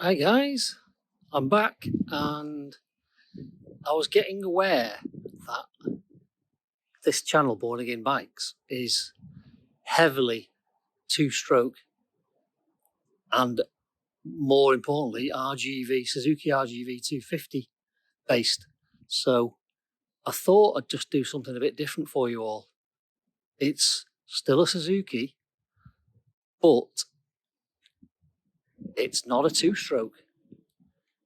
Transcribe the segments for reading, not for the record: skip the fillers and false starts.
Hi guys, I'm back and I was getting aware that this channel, Born Again Bikes, is heavily two-stroke and more importantly Suzuki RGV 250 based. So I thought I'd just do something a bit different for you all. It's still a Suzuki, but it's not a two-stroke,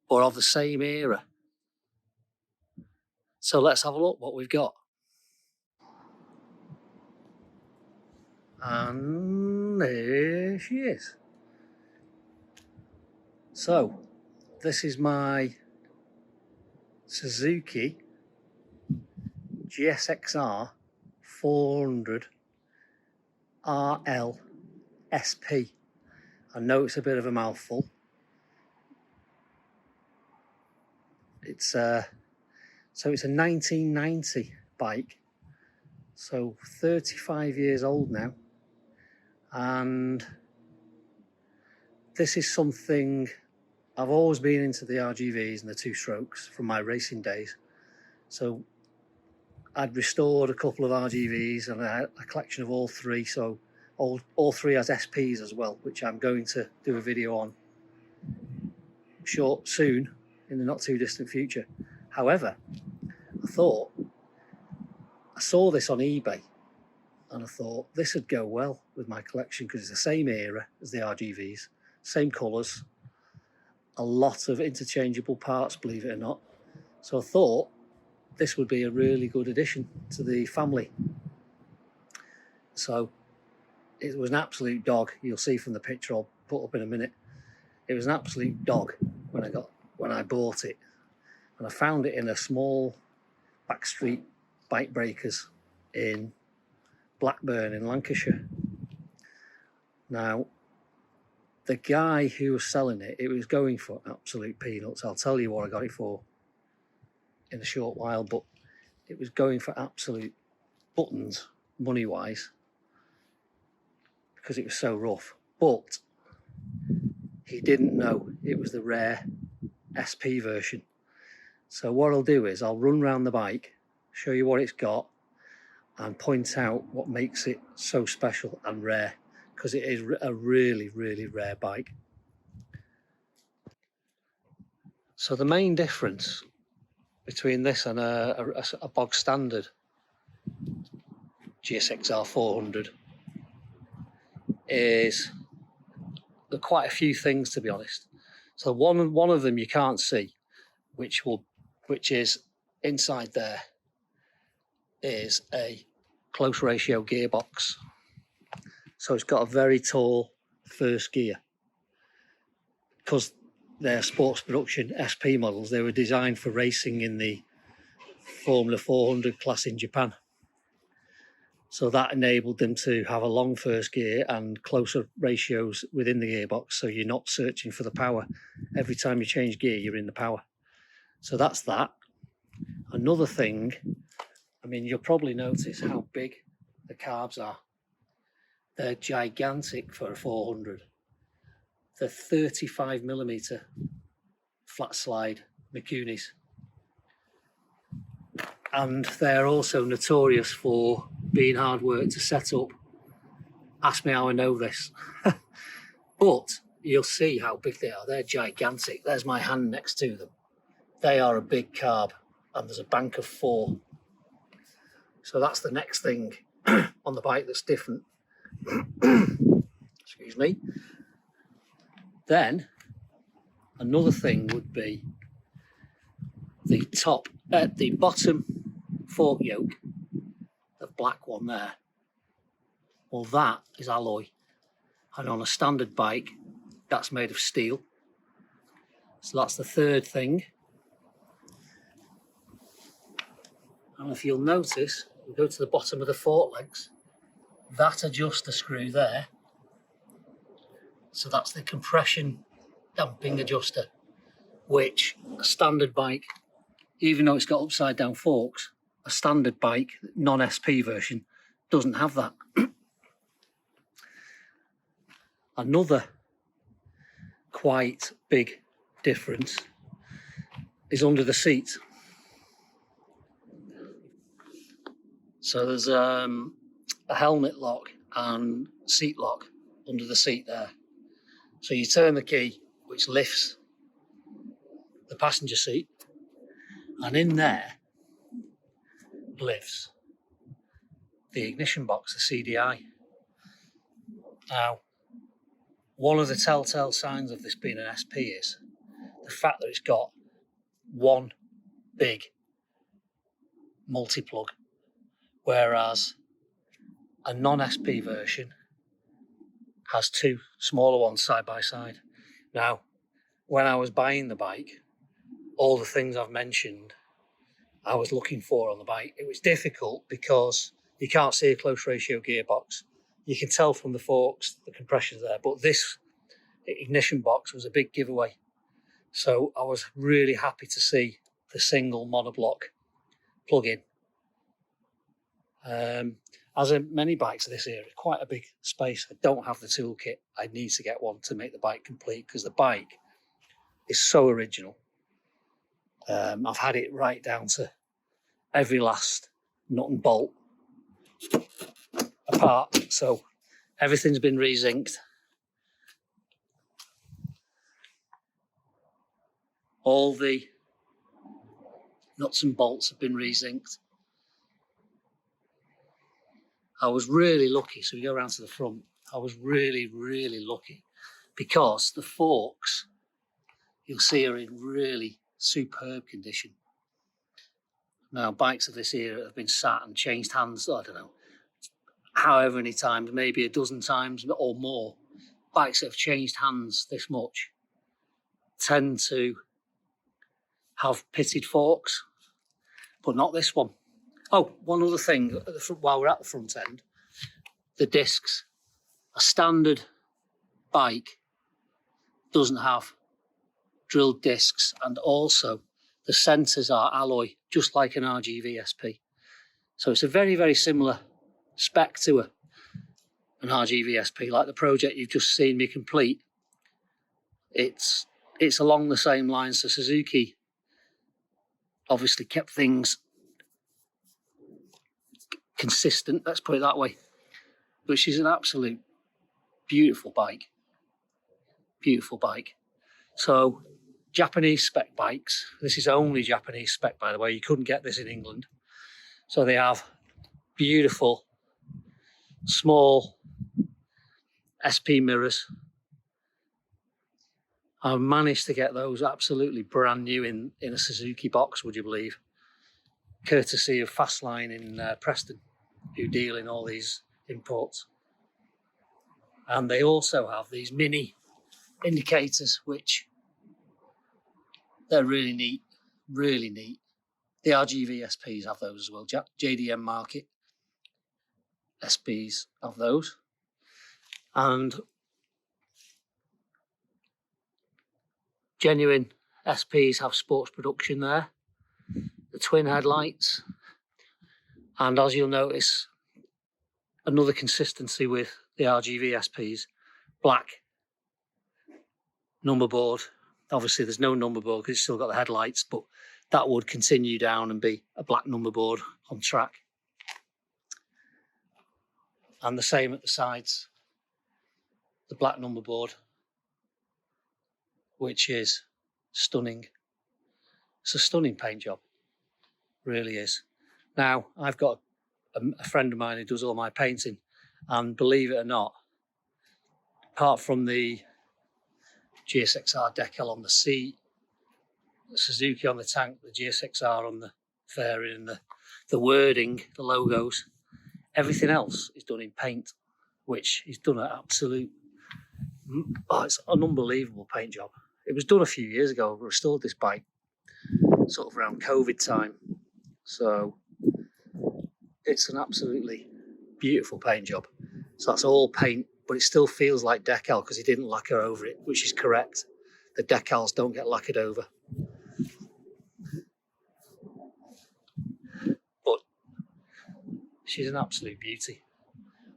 but of the same era. So let's have a look what we've got. And there she is. So this is my Suzuki GSXR 400 RL SP. I know it's a bit of a mouthful. It's a 1990 bike, so 35 years old now, and this is something I've always been into, the RGVs and the two strokes from my racing days. So I'd restored a couple of RGVs and I had a collection of all three, so all three as SPs as well, which I'm going to do a video on soon in the not too distant future. However, I saw this on eBay and I thought this would go well with my collection because it's the same era as the RGVs, same colours, a lot of interchangeable parts, believe it or not. So I thought this would be a really good addition to the family. So it was an absolute dog. You'll see from the picture I'll put up in a minute. It was an absolute dog when I bought it, and I found it in a small backstreet bike breakers in Blackburn in Lancashire. Now, the guy who was selling it, it was going for absolute peanuts. I'll tell you what I got it for in a short while, but it was going for absolute buttons money-wise because it was so rough. But he didn't know it was the rare SP version. So what I'll do is I'll run around the bike, show you what it's got, and point out what makes it so special and rare, because it is a really, really rare bike. So the main difference between this and a bog standard GSXR 400 is there are quite a few things, to be honest. So one of them you can't see, which is inside there, is a close ratio gearbox. So it's got a very tall first gear. Because they're sports production SP models, they were designed for racing in the Formula 400 class in Japan. So that enabled them to have a long first gear and closer ratios within the gearbox, so you're not searching for the power. Every time you change gear, you're in the power. So that's that. Another thing, I mean, you'll probably notice how big the carbs are. They're gigantic for a 400. They're 35mm flat slide Mikunis. And they're also notorious for being hard work to set up. Ask me how I know this. But you'll see how big they are. They're gigantic. There's my hand next to them. They are a big carb, and there's a bank of 4. So that's the next thing on the bike that's different. Excuse me. Then another thing would be the bottom fork yoke, the black one there. Well, that is alloy, and on a standard bike that's made of steel. So that's the third thing. And if you'll notice, we go to the bottom of the fork legs, that adjuster screw there. So that's the compression damping adjuster, which a standard bike, even though it's got upside down forks, a standard bike, non-SP version, doesn't have that. Another quite big difference is under the seat. So there's a helmet lock and seat lock under the seat there. So you turn the key, which lifts the passenger seat, and in there lives the ignition box, the CDI. Now, one of the telltale signs of this being an SP is the fact that it's got one big multi-plug, whereas a non-SP version has two smaller ones side by side. Now, when I was buying the bike, all the things I've mentioned I was looking for on the bike. It was difficult because you can't see a close ratio gearbox. You can tell from the forks, the compression's there, but this ignition box was a big giveaway. So I was really happy to see the single monoblock plug-in. As in many bikes of this era, quite a big space. I don't have the toolkit. I need to get one to make the bike complete because the bike is so original. I've had it right down to every last nut and bolt apart. So everything's been re-zinced. All the nuts and bolts have been re-zinced. I was really lucky. So we go around to the front. I was really, really lucky because the forks, you'll see, are in really superb condition. Now, bikes of this era have been sat and changed hands, I don't know, however many times, maybe a dozen times or more. Bikes that have changed hands this much tend to have pitted forks, but not this one. Oh, one other thing, at the front, while we're at the front end, the discs. A standard bike doesn't have drilled discs, and also the centres are alloy, just like an RGV SP. So it's a very, very similar spec to an RGV SP, like the project you've just seen me complete. It's along the same lines. So Suzuki obviously kept things consistent, let's put it that way. But she's an absolute beautiful bike. Beautiful bike. So Japanese spec bikes. This is only Japanese spec, by the way. You couldn't get this in England. So they have beautiful, small SP mirrors. I managed to get those absolutely brand new in a Suzuki box, would you believe? Courtesy of Fastline in Preston, who deal in all these imports. And they also have these mini indicators, which they're really neat, really neat. The RGV SPs have those as well. JDM Market SPs have those. And genuine SPs have sports production there. The twin headlights. And as you'll notice, another consistency with the RGV SPs, black number board. Obviously there's no number board because it's still got the headlights, but that would continue down and be a black number board on track. And the same at the sides, the black number board, which is stunning. It's a stunning paint job, really is. Now, I've got a friend of mine who does all my painting, and believe it or not, apart from the GSXR decal on the seat, the Suzuki on the tank, the GSXR on the fairing, and the wording, the logos, everything else is done in paint, which is done at absolute, it's an unbelievable paint job. It was done a few years ago. We restored this bike sort of around COVID time. So it's an absolutely beautiful paint job. So that's all paint, but it still feels like decal because he didn't lacquer over it, which is correct. The decals don't get lacquered over. But she's an absolute beauty.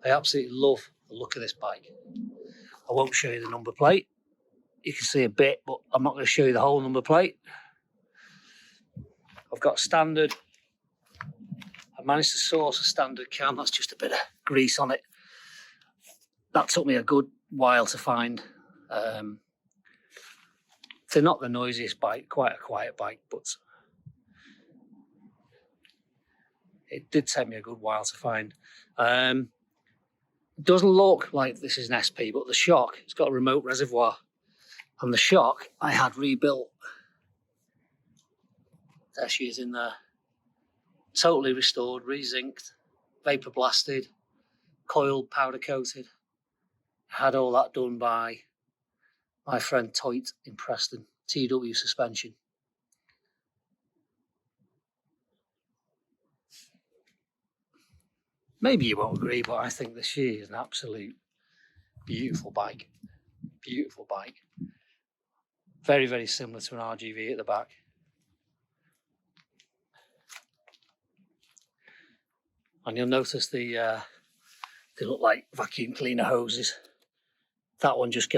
I absolutely love the look of this bike. I won't show you the number plate you can see a bit, but I'm not going to show you the whole number plate. I've got standard. I managed to source a standard cam. That's just a bit of grease on it. That took me a good while to find. They're not the noisiest bike, quite a quiet bike, but it did take me a good while to find. It doesn't look like this is an SP, but the shock, it's got a remote reservoir. And the shock I had rebuilt. There she is in there. Totally restored, re-zinced, vapor blasted, coiled, powder coated. Had all that done by my friend Toit in Preston, TW Suspension. Maybe you won't agree, but I think this is an absolute beautiful bike. Beautiful bike. Very, very similar to an RGV at the back. And you'll notice they look like vacuum cleaner hoses. That one just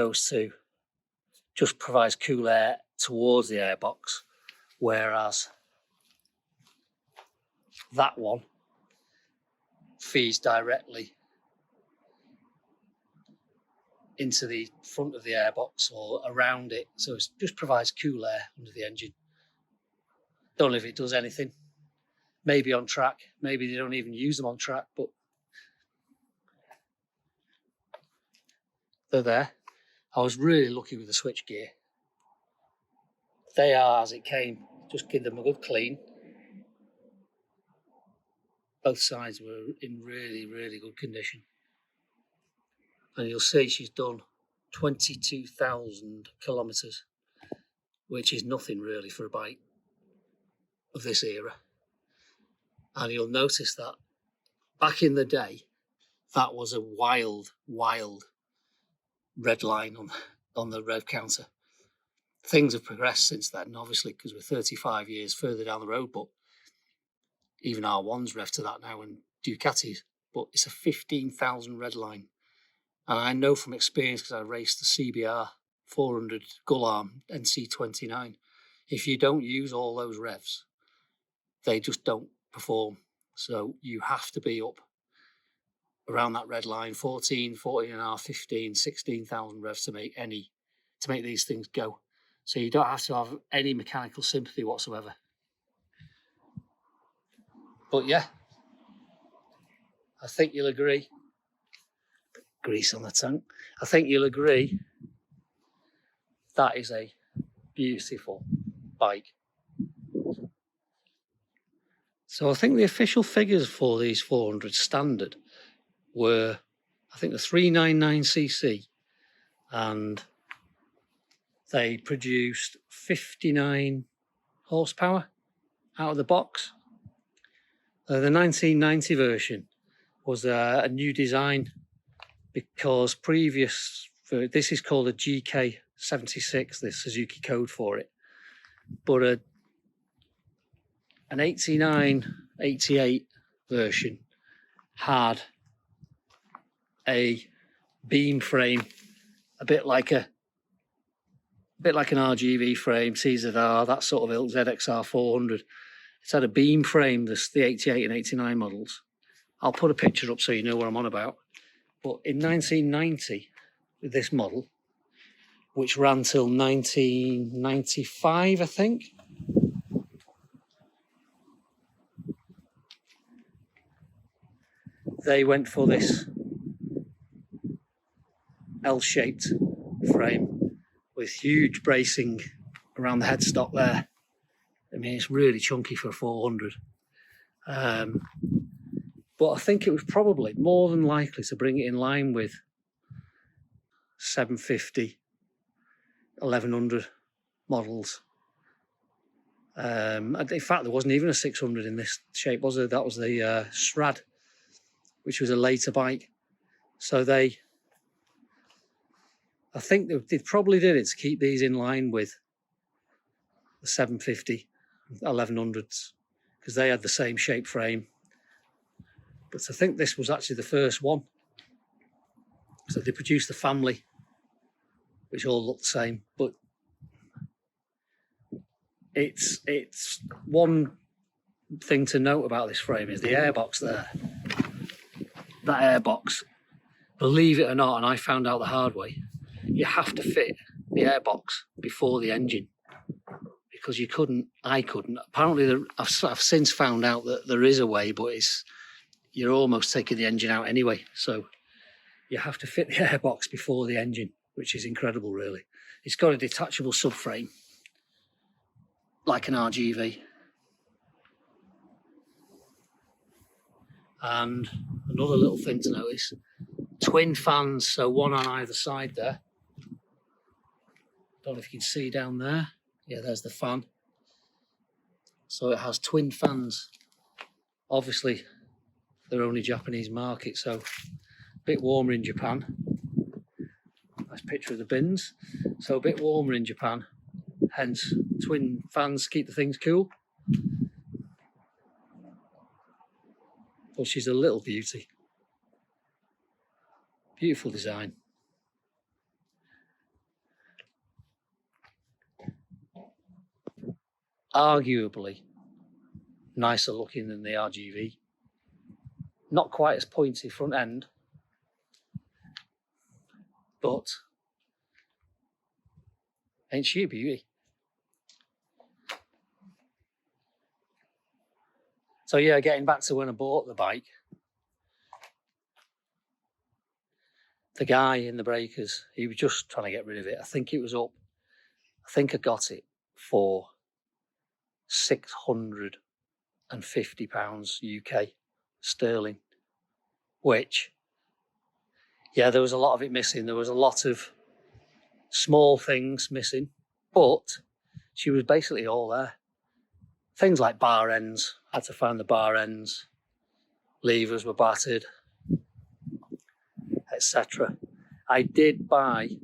provides cool air towards the airbox, whereas that one feeds directly into the front of the airbox or around it, so it just provides cool air under the engine. Don't know if it does anything. Maybe on track, maybe they don't even use them on track, but they're there. I was really lucky with the switch gear. They are as it came. Just give them a good clean. Both sides were in really, really good condition. And you'll see she's done 22,000 kilometres, which is nothing really for a bike of this era. And you'll notice that back in the day, that was a wild, wild red line on the rev counter. Things have progressed since then, obviously, because we're 35 years further down the road, but even R1's rev to that now and Ducatis, but it's a 15,000 red line. And I know from experience, because I raced the CBR 400 Gull Arm NC29, if you don't use all those revs, they just don't perform. So you have to be up around that red line, 14 and a half, 15, 16,000 revs to make these things go. So you don't have to have any mechanical sympathy whatsoever. But yeah, I think you'll agree. Grease on the tank. I think you'll agree that is a beautiful bike. So I think the official figures for these 400 standard were, I think, the 399cc, and they produced 59 horsepower out of the box. The 1990 version was a new design, because this is called a GK76, the Suzuki code for it, but an 89, 88 version had a beam frame, a bit like an RGV frame, CZR, that sort of ilk, ZXR 400. It's had a beam frame, the 88 and 89 models. I'll put a picture up so you know what I'm on about. But in 1990, with this model, which ran till 1995, I think, they went for this L-shaped frame with huge bracing around the headstock there. I mean, it's really chunky for a 400. But I think it was probably more than likely to bring it in line with 750, 1100 models. In fact, there wasn't even a 600 in this shape, was there? That was the Strad, which was a later bike. So I think they probably did it to keep these in line with the 750, 1100s, because they had the same shape frame. But I think this was actually the first one. So they produced the family which all look the same, but it's one thing to note about this frame is the airbox there. That airbox, believe it or not, and I found out the hard way, you have to fit the airbox before the engine, because I couldn't. Apparently, I've since found out that there is a way, but you're almost taking the engine out anyway. So you have to fit the airbox before the engine, which is incredible, really. It's got a detachable subframe, like an RGV. And another little thing to notice, twin fans, so one on either side there. Don't know if you can see down there. Yeah, there's the fan. So it has twin fans. Obviously, they're only Japanese market, so a bit warmer in Japan. Nice picture of the bins. So a bit warmer in Japan, hence twin fans keep the things cool. But she's a little beauty. Beautiful design. Arguably nicer looking than the RGV. Not quite as pointy front end, but ain't she a beauty? So yeah, getting back to when I bought the bike, the guy in the breakers, he was just trying to get rid of it. I think it was up. I think I got it for £650 UK sterling, which, yeah, there was a lot of it missing. There was a lot of small things missing, but she was basically all there. Things like bar ends, I had to find the bar ends, levers were battered, etc. I did buy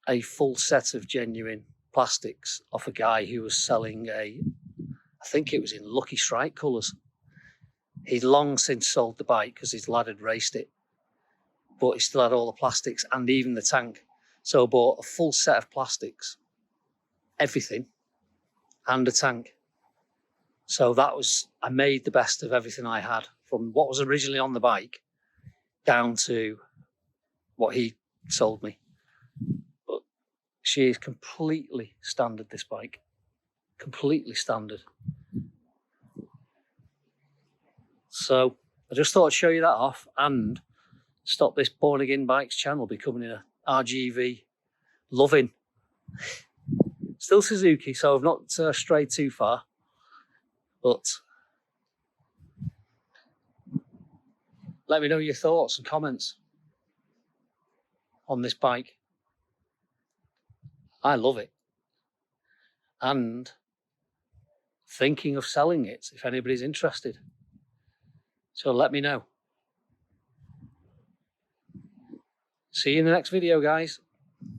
a full set of genuine plastics off a guy who was selling I think it was in Lucky Strike colours. He'd long since sold the bike because his lad had raced it, but he still had all the plastics and even the tank. So I bought a full set of plastics, everything, and a tank. So I made the best of everything I had, from what was originally on the bike down to what he sold me. But she is completely standard, this bike. Completely standard. So I just thought I'd show you that off and stop this Born Again Bikes channel becoming an RGV loving. Still Suzuki, so I've not strayed too far. But let me know your thoughts and comments on this bike. I love it. And thinking of selling it if anybody's interested. So let me know. See you in the next video, guys.